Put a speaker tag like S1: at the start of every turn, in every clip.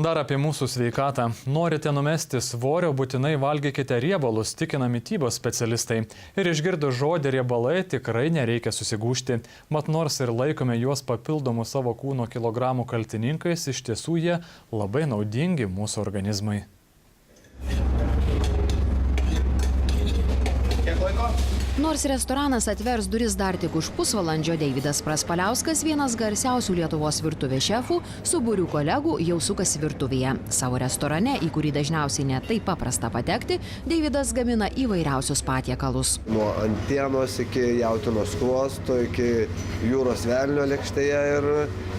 S1: Dar apie mūsų sveikatą. Norite numesti svorio, būtinai valgykite riebalus, tikina mitybos specialistai. Ir išgirdus žodį riebalai tikrai nereikia susigūžti. Mat nors ir laikome juos papildomų savo kūno kilogramų kaltininkais, iš tiesų jie labai naudingi mūsų organizmui.
S2: Nors restoranas atvers duris dar tik už pusvalandžio, Deividas Praspaliauskas, vienas garsiausių Lietuvos virtuvės šefų, su būriu kolegų jau sukasi virtuvėje. Savo restorane, į kurį dažniausiai ne taip paprasta patekti, Deividas gamina įvairiausius patiekalus.
S3: Nuo antienos iki jautienos skruosto, iki jūros velnio lėkštėje ir,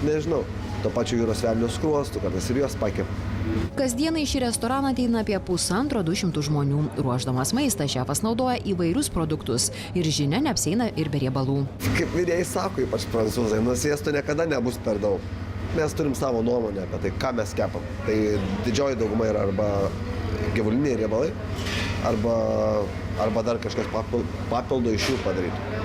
S3: nežinau, to pačio jūros velnio skruostų, kartais ir juos pakep.
S2: Kasdieną į šį restoraną ateina apie 150 žmonių. Ruošdamas maistą šefas naudoja įvairius produktus ir žinia neapsieina ir be riebalų.
S3: Kaip virėjai sako, ypač prancūzai, sviesto niekada nebus per daug. Mes turim savo nuomonę apie tai, ką mes kepam. Tai didžioji dauguma yra arba gyvuliniai riebalai, arba dar kažkas papildo iš jų padaryti.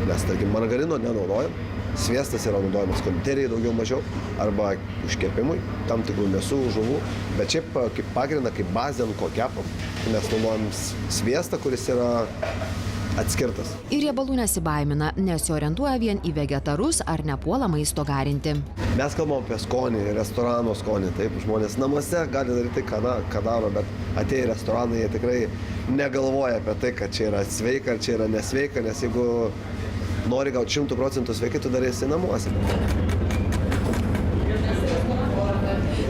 S3: Mes, tarkim, margarino nenaudojam. Sviestas yra naudojamas konditerijai daugiau mažiau arba užkepimui, tam tikrų mėsų, žuvų. Bet šiaip kaip pagrindą, kaip bazę, ant ko kepam, mes naudojam sviestą, kuris yra atskirtas.
S2: Ir riebalų nesibaimina, nesiorientuoja vien į vegetarus ar nepuola maisto garinti.
S3: Mes kalbam apie skonį, restorano skonį. Taip, žmonės namuose gali daryti tai, ką daro, bet atėję į restoraną jie tikrai negalvoja apie tai, kad čia yra sveika ar čia yra nesveika, nes jeigu nori gauti 100% sveikai, tu darėsi namuose.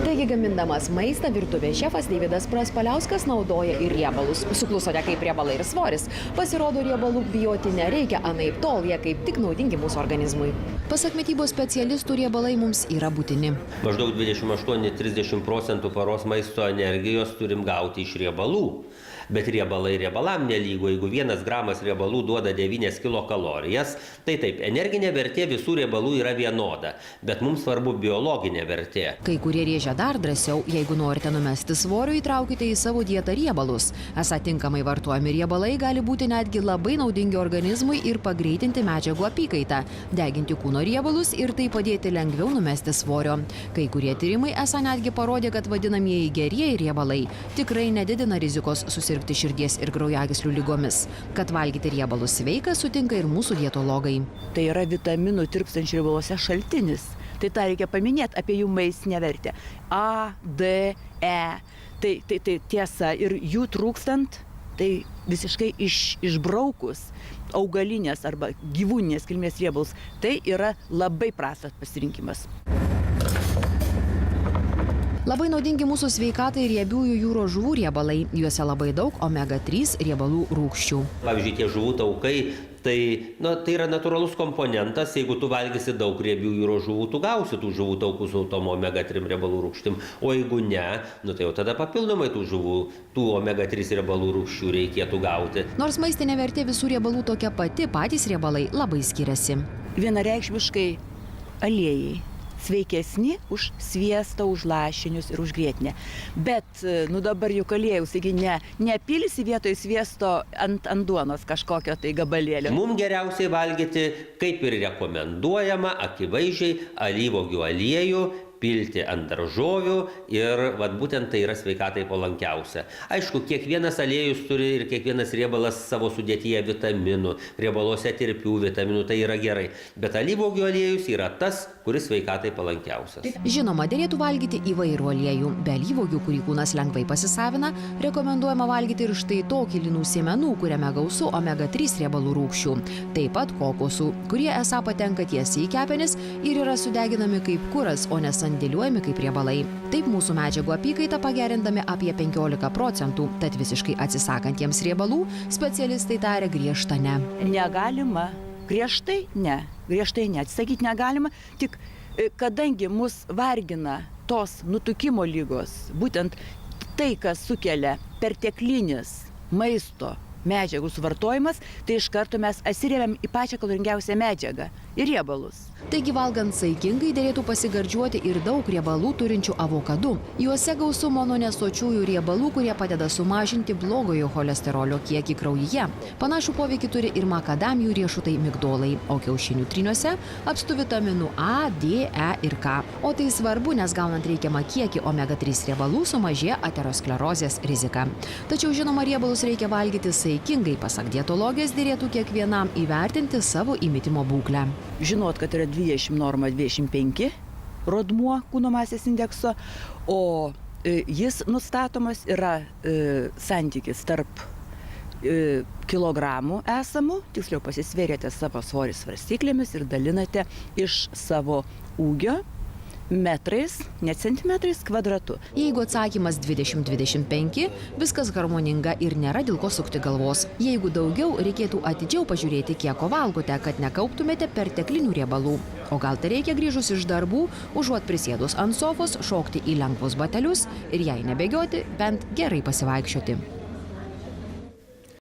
S2: Taigi, gamindamas maistą, virtuvės šefas Deividas Praspaliauskas naudoja ir riebalus. Suklusote, kaip riebalai ir svoris. Pasirodo, riebalų bijoti nereikia, anaiptol jie kaip tik naudingi mūsų organizmui. Pasak mitybos specialistų, riebalai mums yra būtini.
S4: Maždaug 28–30% paros maisto energijos turim gauti iš riebalų. Bet riebalai riebalam nelygu. Jeigu 1 gramas riebalų duoda 9 kilokalorijas, tai taip, energinė vertė visų riebalų yra vienoda, bet mums svarbu biologinė vertė.
S2: Kai kurie rėžia dar drąsiau, jeigu norite numesti svorio, įtraukite į savo dietą riebalus. Esą tinkamai vartojami riebalai gali būti netgi labai naudingi organizmui ir pagreitinti medžiagų apykaitą, deginti kūno riebalus ir tai padėti lengviau numesti svorio. Kai kurie tyrimai esą netgi parodė, kad vadinamieji gerieji riebalai tikrai nedidina rizikos susirgti širdies ir kraujagyslių ligomis. Kad valgyti riebalus sveika, sutinka ir mūsų dietologai.
S5: Tai yra vitaminų tirpstančių riebaluose šaltinis. Tai tą reikia paminėti apie jų maistinę vertę. A, D, E. Tai tiesa, ir jų trūkstant, tai visiškai išbraukus augalinės arba gyvūninės kilmės riebalus, tai yra labai prastas pasirinkimas.
S2: Labai naudingi mūsų sveikatai riebiųjų jūros žuvų riebalai. Juose labai daug omega-3 riebalų rūgščių.
S4: Pavyzdžiui, tie žuvų taukai, tai yra natūralus komponentas. Jeigu tu valgysi daug riebių jūros žuvų, tu gausi tų žuvų taukų su tom omega-3 riebalų rūgštim. O jeigu ne, tai jau tada papildomai tų omega-3 riebalų rūgščių reikėtų gauti.
S2: Nors maistinė vertė visų riebalų tokia pati, patys riebalai labai skiriasi.
S5: Vienareikšmiškai aliejai sveikesni už sviestą, už lašinius ir už grietinę. Bet, dabar juk aliejus, taigi nepilsi vietoj sviesto ant duonos kažkokio tai gabalėlio.
S4: Mums geriausiai valgyti, kaip ir rekomenduojama, akivaizdžiai alyvuogių aliejų, pilti ant daržovių ir būtent tai yra sveikatai palankiausia. Aišku, kiekvienas aliejus turi ir kiekvienas riebalas savo sudėtyje vitaminų, riebaluose tirpių vitaminų, tai yra gerai. Bet alyvuogių aliejus yra tas, kuris sveikatai palankiausias.
S2: Žinoma, derėtų valgyti įvairių aliejų. Be alyvuogių, kurį kūnas lengvai pasisavina, rekomenduojama valgyti ir štai tokį linų sėmenų, kuriame gausu omega-3 riebalų rūgščių. Taip pat kokosų, kurie esą patenka tiesiai į kepenis ir yra sudeginami kaip kuras, o ne sandėliuojami kaip riebalai. Taip mūsų medžiagų apykaitą pagerindami apie 15%, tad visiškai atsisakantiems riebalų specialistai taria griežtą ne.
S5: Negalima. Griežtai ne. Atsisakyti negalima, tik kadangi mus vargina tos nutukimo lygos, būtent tai, kas sukelia perteklinis maisto medžiagų suvartojimas, tai iš karto mes atsiremiam į pačią kaloringiausią medžiagą ir riebalus.
S2: Taigi valgant saikingai dėlėtų pasigardžiuoti ir daug riebalų turinčių avokadų. Juose gausu mononesočiųjų riebalų, kurie padeda sumažinti blogojo cholesterolio kiekį kraujyje. Panašų poveikį turi ir makadamijų riešutai migdolai, o kiaušinių tryniuose apstu vitaminų A, D, E ir K. O tai svarbu, nes gaunant reikiamą kiekį omega-3 riebalų sumažėja aterosklerozės rizika. Tačiau žinoma, riebalus reikia valgyti saikingai, pasak dietologės dėlėtų kiekvienam įvertinti savo įmitimo būklę.
S5: Žinot, kad yra 20 norma 25 rodmuo kūno masės indekso, o jis nustatomas yra santykis tarp kilogramų esamų, tiksliau pasisvėrėte savo svorį svarstyklėmis ir dalinate iš savo ūgio metrais, ne centimetrais, kvadratu.
S2: Jeigu atsakymas 20-25, viskas harmoninga ir nėra dėl ko sukti galvos. Jeigu daugiau, reikėtų atidžiau pažiūrėti, kiek valgote, kad nekauptumėte perteklinių riebalų. O gal tai reikia grįžus iš darbų, užuot prisėdus ant sofos, šokti į lengvus batelius ir jei nebėgioti, bent gerai pasivaikščioti.